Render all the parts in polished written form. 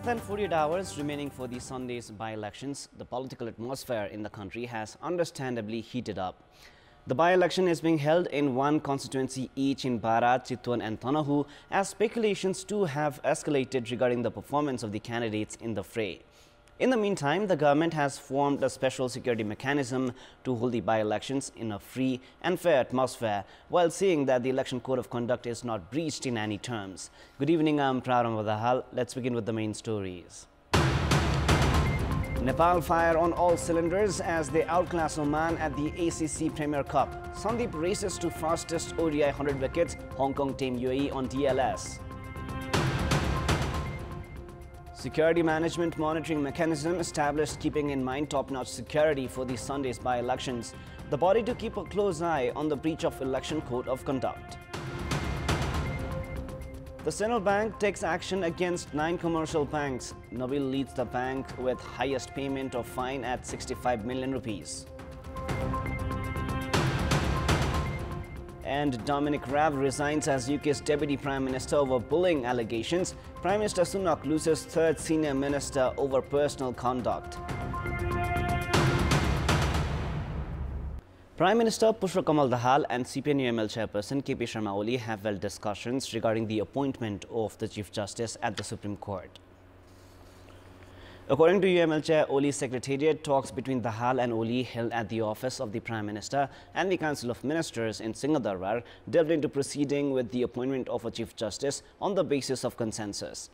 than 48 hours remaining for the Sunday's by-elections, the political atmosphere in the country has understandably heated up. The by-election is being held in one constituency each in Bara, Chitwan and Tanahu, as speculations too have escalated regarding the performance of the candidates in the fray. In the meantime, the government has formed a special security mechanism to hold the by-elections in a free and fair atmosphere, while seeing that the election code of conduct is not breached in any terms. Good evening, I'm Praram Vadahal. Let's begin with the main stories. Nepal fire on all cylinders as they outclass Oman at the ACC Premier Cup. Sandeep races to fastest ODI 100 wickets, Hong Kong team UAE on DLS. Security management monitoring mechanism established keeping in mind top-notch security for the Sunday's by-elections. The body to keep a close eye on the breach of election code of conduct. The Central Bank takes action against 9 commercial banks. Nabil leads the bank with highest payment of fine at 65 million rupees. And Dominic Raab resigns as UK's Deputy Prime Minister over bullying allegations. Prime Minister Sunak loses third senior minister over personal conduct. Prime Minister Pushpa Kamal Dahal and CPN-UML chairperson KP Sharma Oli have held discussions regarding the appointment of the Chief Justice at the Supreme Court. According to UML Chair Oli's secretariat, talks between Dahal and Oli held at the office of the Prime Minister and the Council of Ministers in Singadarbar delved into proceeding with the appointment of a Chief Justice on the basis of consensus.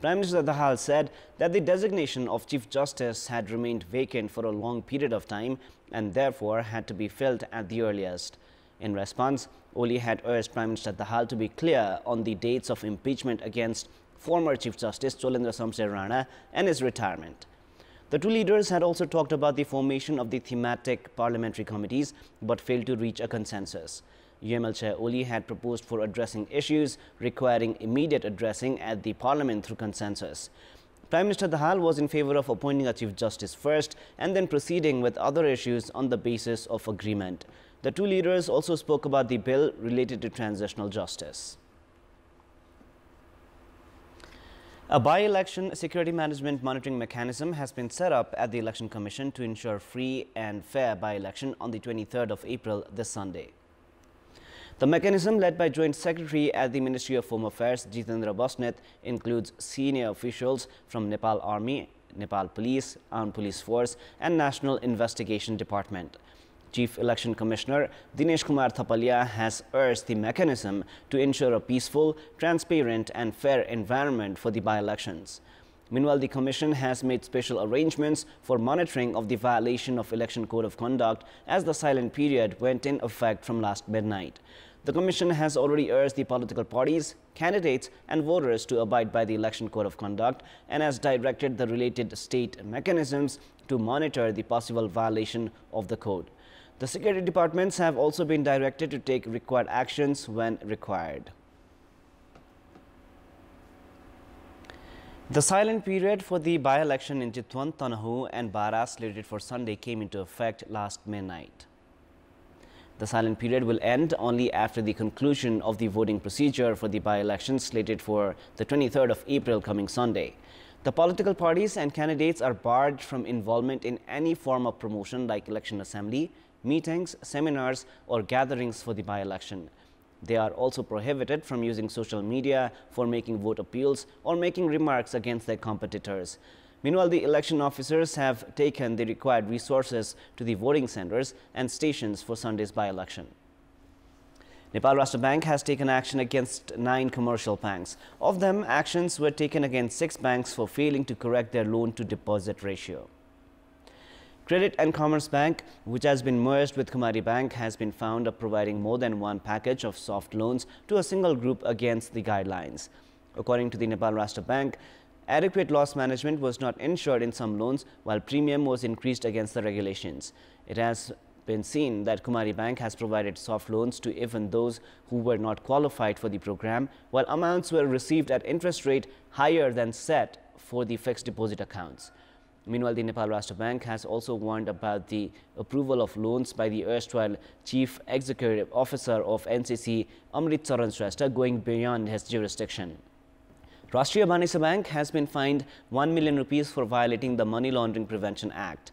Prime Minister Dahal said that the designation of Chief Justice had remained vacant for a long period of time and therefore had to be filled at the earliest. In response, Oli had urged Prime Minister Dahal to be clear on the dates of impeachment against former Chief Justice Cholendra Samser Rana and his retirement. The two leaders had also talked about the formation of the thematic parliamentary committees but failed to reach a consensus. UML Chair Oli had proposed for addressing issues requiring immediate addressing at the Parliament through consensus. Prime Minister Dahal was in favour of appointing a Chief Justice first and then proceeding with other issues on the basis of agreement. The two leaders also spoke about the bill related to transitional justice. A by-election security management monitoring mechanism has been set up at the Election Commission to ensure free and fair by-election on the 23rd of April this Sunday. The mechanism, led by Joint Secretary at the Ministry of Home Affairs Jitendra Basnet, includes senior officials from Nepal Army, Nepal Police, Armed Police Force and National Investigation Department. Chief Election Commissioner Dinesh Kumar Thapalia has urged the mechanism to ensure a peaceful, transparent and fair environment for the by-elections. Meanwhile, the Commission has made special arrangements for monitoring of the violation of Election Code of Conduct as the silent period went in effect from last midnight. The Commission has already urged the political parties, candidates and voters to abide by the Election Code of Conduct and has directed the related state mechanisms to monitor the possible violation of the code. The security departments have also been directed to take required actions when required. The silent period for the by-election in Chitwan, Tanahu and Bara slated for Sunday came into effect last midnight. The silent period will end only after the conclusion of the voting procedure for the by-election slated for the 23rd of April coming Sunday. The political parties and candidates are barred from involvement in any form of promotion like election assembly, meetings, seminars or gatherings for the by-election. They are also prohibited from using social media for making vote appeals or making remarks against their competitors. Meanwhile, the election officers have taken the required resources to the voting centers and stations for Sunday's by-election. Nepal Rashtra Bank has taken action against 9 commercial banks. Of them, actions were taken against 6 banks for failing to correct their loan-to-deposit ratio. Credit and Commerce Bank, which has been merged with Kumari Bank, has been found of providing more than one package of soft loans to a single group against the guidelines. According to the Nepal Rashtra Bank, adequate loss management was not ensured in some loans while premium was increased against the regulations. It has been seen that Kumari Bank has provided soft loans to even those who were not qualified for the program, while amounts were received at interest rate higher than set for the fixed deposit accounts. Meanwhile, the Nepal Rashtra Bank has also warned about the approval of loans by the erstwhile Chief Executive Officer of NCC, Amrit Charan Shrestha, going beyond his jurisdiction. Rashtriya Banisa Bank has been fined 1 million rupees for violating the Money Laundering Prevention Act.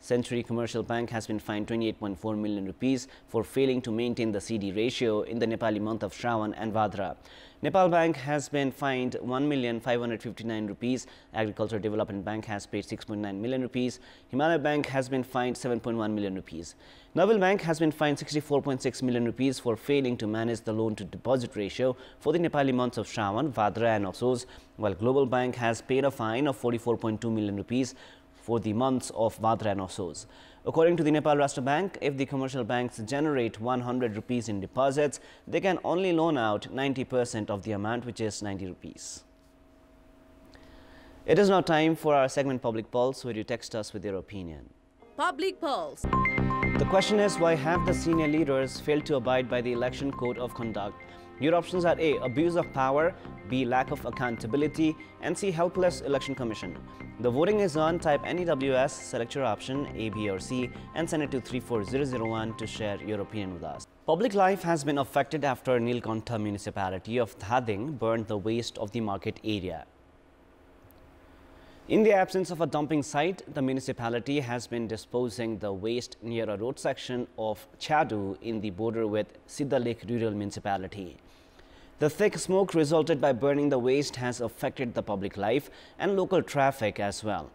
Century Commercial Bank has been fined 28.4 million rupees for failing to maintain the CD ratio in the Nepali month of Shravan and Vadra. Nepal Bank has been fined 1,559,000 rupees. Agriculture Development Bank has paid 6.9 million rupees. Himalaya Bank has been fined 7.1 million rupees. Naval Bank has been fined 64.6 million rupees for failing to manage the loan to deposit ratio for the Nepali months of Shravan, Vadra and Assos, while Global Bank has paid a fine of 44.2 million rupees for the months of Vadra and Assos. According to the Nepal Rashtra Bank, if the commercial banks generate 100 rupees in deposits, they can only loan out 90% of the amount, which is 90 rupees. It is now time for our segment Public Pulse, where you text us with your opinion. Public Pulse. The question is, why have the senior leaders failed to abide by the election code of conduct? Your options are A. Abuse of power, B. Lack of accountability, and C. Helpless election commission. The voting is on. Type NEWS, select your option A, B or C and send it to 34001 to share your opinion with us. Public life has been affected after Nilkantha municipality of Dhading burned the waste of the market area. In the absence of a dumping site, the municipality has been disposing the waste near a road section of Chadu in the border with Siddhalek Rural Municipality. The thick smoke resulted by burning the waste has affected the public life and local traffic as well.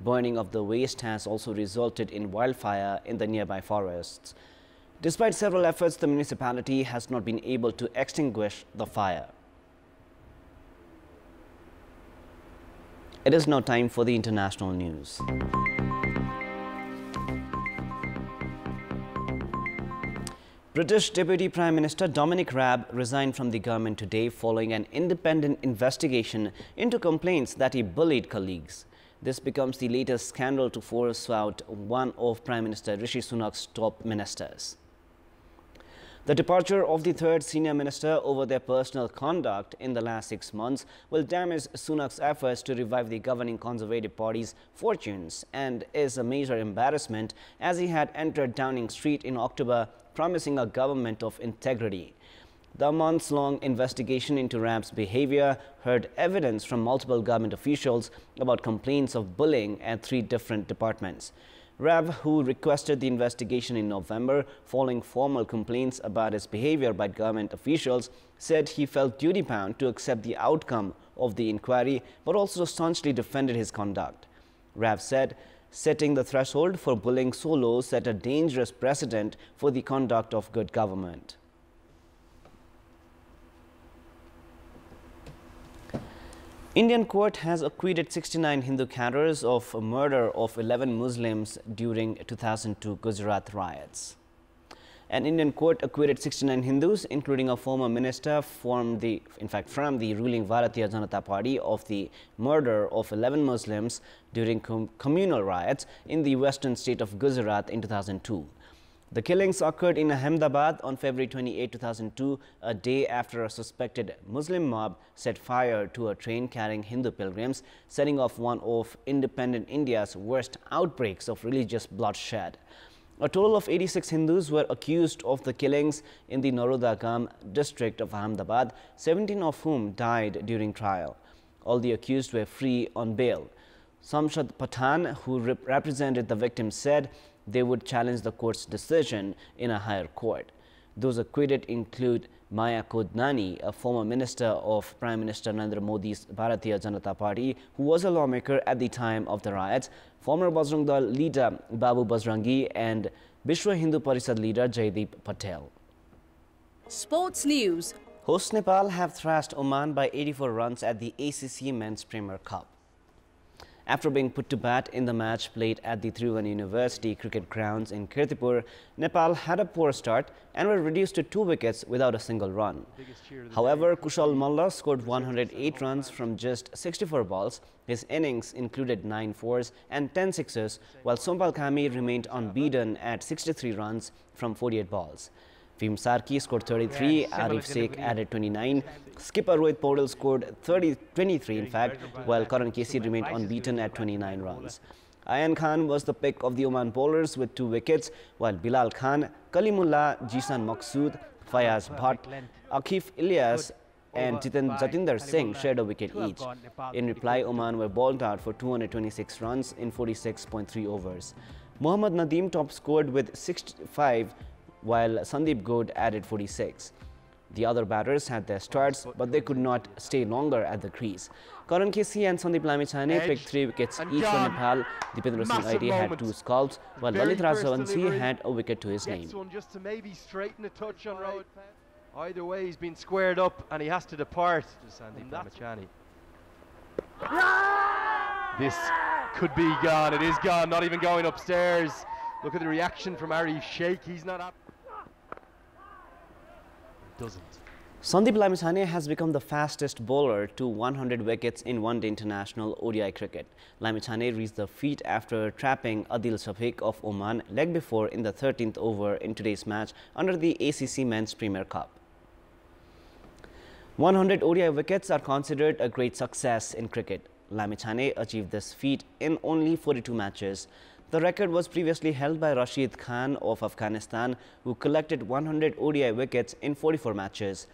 Burning of the waste has also resulted in wildfire in the nearby forests. Despite several efforts, the municipality has not been able to extinguish the fire. It is now time for the international news. British Deputy Prime Minister Dominic Raab resigned from the government today following an independent investigation into complaints that he bullied colleagues. This becomes the latest scandal to force out one of Prime Minister Rishi Sunak's top ministers. The departure of the third senior minister over their personal conduct in the last 6 months will damage Sunak's efforts to revive the governing Conservative Party's fortunes and is a major embarrassment as he had entered Downing Street in October promising a government of integrity. The months-long investigation into Raab's behavior heard evidence from multiple government officials about complaints of bullying at 3 different departments. Raab, who requested the investigation in November following formal complaints about his behavior by government officials, said he felt duty-bound to accept the outcome of the inquiry, but also staunchly defended his conduct. Raab said, setting the threshold for bullying so low set a dangerous precedent for the conduct of good government. Indian court has acquitted 69 Hindu cadres of murder of 11 Muslims during 2002 Gujarat riots. An Indian court acquitted 69 Hindus, including a former minister from the ruling Bharatiya Janata Party, of the murder of 11 Muslims during communal riots in the western state of Gujarat in 2002. The killings occurred in Ahmedabad on February 28, 2002, a day after a suspected Muslim mob set fire to a train carrying Hindu pilgrims, setting off one of independent India's worst outbreaks of religious bloodshed. A total of 86 Hindus were accused of the killings in the Narodagam district of Ahmedabad, 17 of whom died during trial. All the accused were free on bail. Samshad Pathan, who represented the victims, said they would challenge the court's decision in a higher court. Those acquitted include Maya Kodnani, a former minister of Prime Minister Narendra Modi's Bharatiya Janata Party, who was a lawmaker at the time of the riots, former Bajrang Dal leader Babu Bajrangi, and Vishwa Hindu Parishad leader Jaideep Patel. Sports news. Host Nepal have thrashed Oman by 84 runs at the ACC Men's Premier Cup. After being put to bat in the match played at the Tribhuvan University cricket grounds in Kantipur, Nepal had a poor start and were reduced to 2 wickets without a single run. However, Kushal Malla scored 108 runs from just 64 balls. His innings included 9 fours and 10 sixes, while Sompal Kami remained unbeaten at 63 runs from 48 balls. Veem Sarki scored 33, Arif Sheikh added 29, skipper Rohit Paudel scored 23 in fact, while Karan Kesri remained unbeaten at 29 runs. Ayan Khan was the pick of the Oman bowlers with 2 wickets, while Bilal Khan, Kalimullah, Jisan Maqsood, Fayaz Bhatt, Akif Ilyas and Jatinder Singh shared a wicket each. In reply, Oman were bowled out for 226 runs in 46.3 overs. Mohammad Nadeem top scored with 65, while Sandeep Goad added 46. The other batters had their starts, but they could not stay longer at the crease. Karan Kessi and Sandeep Lamichhane picked 3 wickets each for Nepal. Dipendra Singh Aide had 2 scalps, while Lalit Rajvanshi had a wicket to his name. One just to maybe straighten a touch on road. Either way, he's been squared up and he has to depart. Sandeep Lamichhane. This could be gone. It is gone. Not even going upstairs. Look at the reaction from Arif Sheikh. He's not up. Doesn't. Sandeep Lamichhane has become the fastest bowler to 100 wickets in one-day international ODI cricket. Lamichhane reached the feat after trapping Adil Shafiq of Oman leg before in the 13th over in today's match under the ACC Men's Premier Cup. 100 ODI wickets are considered a great success in cricket. Lamichhane achieved this feat in only 42 matches. The record was previously held by Rashid Khan of Afghanistan, who collected 100 ODI wickets in 44 matches.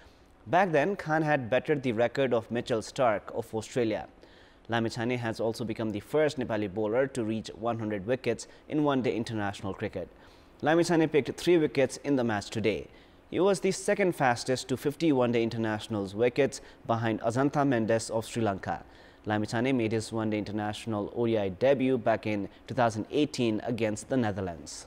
Back then, Khan had bettered the record of Mitchell Starc of Australia. Lamichhane has also become the first Nepali bowler to reach 100 wickets in one-day international cricket. Lamichhane picked 3 wickets in the match today. He was the second fastest to 50 one-day internationals wickets behind Ajantha Mendes of Sri Lanka. Lamichhane made his one-day international ODI debut back in 2018 against the Netherlands.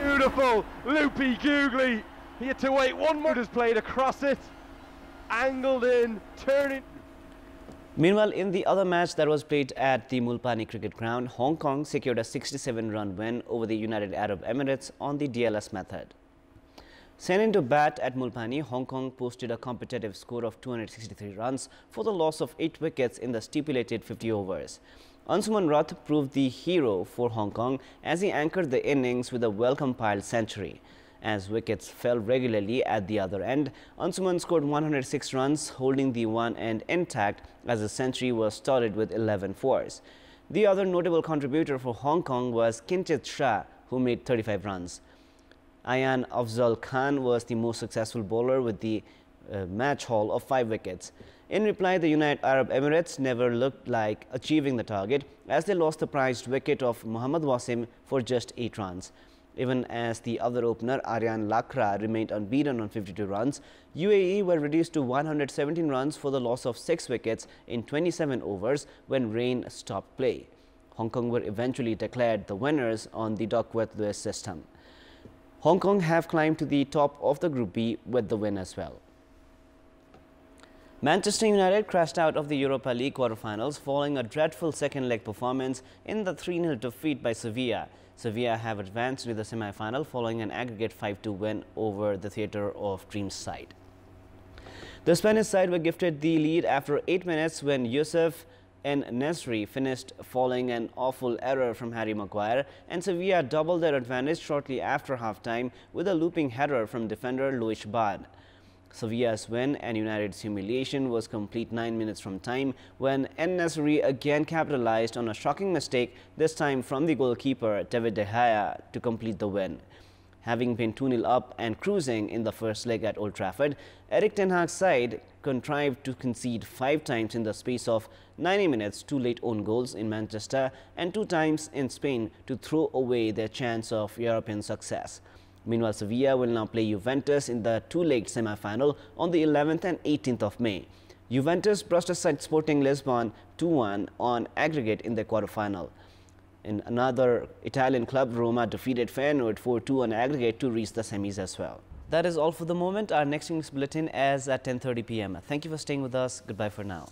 Beautiful, loopy googly. He had to wait one more. Has played across it, angled in, turning. Meanwhile, in the other match that was played at the Mulpani Cricket Ground, Hong Kong secured a 67-run win over the United Arab Emirates on the DLS method. Sent into bat at Mulpani, Hong Kong posted a competitive score of 263 runs for the loss of 8 wickets in the stipulated 50 overs. Ansuman Rath proved the hero for Hong Kong as he anchored the innings with a well-compiled century. As wickets fell regularly at the other end, Ansuman scored 106 runs, holding the one end intact as the century was started with 11 fours. The other notable contributor for Hong Kong was Kinchit Shah, who made 35 runs. Ayan Afzal Khan was the most successful bowler with the match haul of 5 wickets. In reply, the United Arab Emirates never looked like achieving the target as they lost the prized wicket of Mohammad Wasim for just 8 runs. Even as the other opener, Aryan Lakra, remained unbeaten on 52 runs, UAE were reduced to 117 runs for the loss of 6 wickets in 27 overs when rain stopped play. Hong Kong were eventually declared the winners on the Duckworth-Lewis system. Hong Kong have climbed to the top of the Group B with the win as well. Manchester United crashed out of the Europa League quarterfinals following a dreadful second-leg performance in the 3-0 defeat by Sevilla. Sevilla have advanced to the semi-final following an aggregate 5-2 win over the Theatre of Dreams side. The Spanish side were gifted the lead after 8 minutes when Youssef En-Nesyri finished following an awful error from Harry Maguire, and Sevilla doubled their advantage shortly after half-time with a looping header from defender Luis Bad. Sevilla's win and United's humiliation was complete 9 minutes from time when En-Nesyri again capitalized on a shocking mistake, this time from the goalkeeper David De Gea, to complete the win. Having been 2-0 up and cruising in the first leg at Old Trafford, Erik ten Hag's side contrived to concede 5 times in the space of 90 minutes 2 late own goals in Manchester and 2 times in Spain to throw away their chance of European success. Meanwhile, Sevilla will now play Juventus in the 2-legged semi-final on the 11th and 18th of May. Juventus brushed aside Sporting Lisbon 2-1 on aggregate in the quarter-final. In another Italian club, Roma defeated Feyenoord 4-2 on aggregate to reach the semis as well. That is all for the moment. Our next news bulletin is at 10:30 p.m. Thank you for staying with us. Goodbye for now.